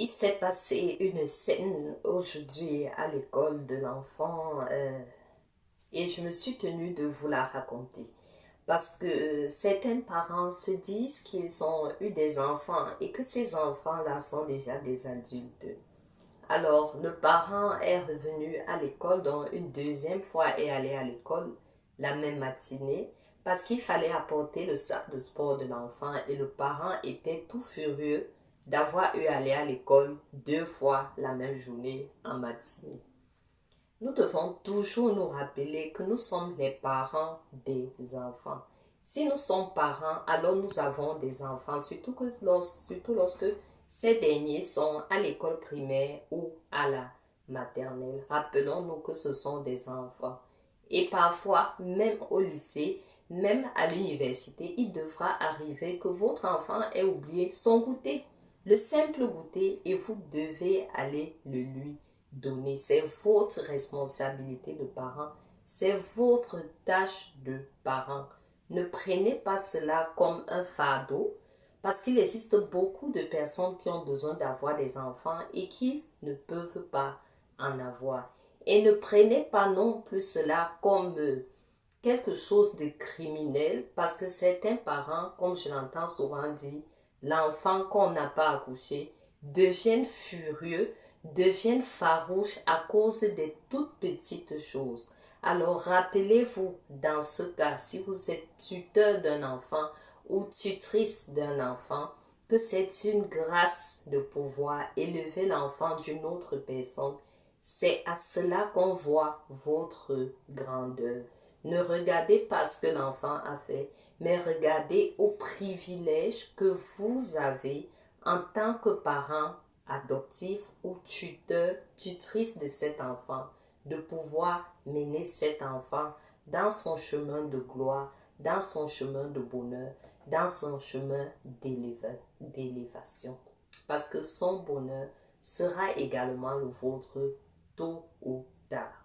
Il s'est passé une scène aujourd'hui à l'école de l'enfant et je me suis tenue de vous la raconter parce que certains parents se disent qu'ils ont eu des enfants et que ces enfants-là sont déjà des adultes. Alors le parent est revenu à l'école donc une deuxième fois et allé à l'école la même matinée parce qu'il fallait apporter le sac de sport de l'enfant et le parent était tout furieux d'avoir eu à aller à l'école deux fois la même journée en matinée. Nous devons toujours nous rappeler que nous sommes les parents des enfants. Si nous sommes parents, alors nous avons des enfants, surtout lorsque ces derniers sont à l'école primaire ou à la maternelle. Rappelons-nous que ce sont des enfants. Et parfois, même au lycée, même à l'université, il devra arriver que votre enfant ait oublié son goûter, le simple goûter, et vous devez aller le lui donner. C'est votre responsabilité de parent, c'est votre tâche de parent. Ne prenez pas cela comme un fardeau parce qu'il existe beaucoup de personnes qui ont besoin d'avoir des enfants et qui ne peuvent pas en avoir. Et ne prenez pas non plus cela comme quelque chose de criminel parce que certains parents, comme je l'entends souvent dire, l'enfant qu'on n'a pas accouché, deviennent furieux, deviennent farouches à cause des toutes petites choses. Alors rappelez-vous dans ce cas, si vous êtes tuteur d'un enfant ou tutrice d'un enfant, que c'est une grâce de pouvoir élever l'enfant d'une autre personne. C'est à cela qu'on voit votre grandeur. Ne regardez pas ce que l'enfant a fait, mais regardez au privilège que vous avez en tant que parent adoptif ou tuteur, tutrice de cet enfant, de pouvoir mener cet enfant dans son chemin de gloire, dans son chemin de bonheur, dans son chemin d'élévation. Parce que son bonheur sera également le vôtre tôt ou tard.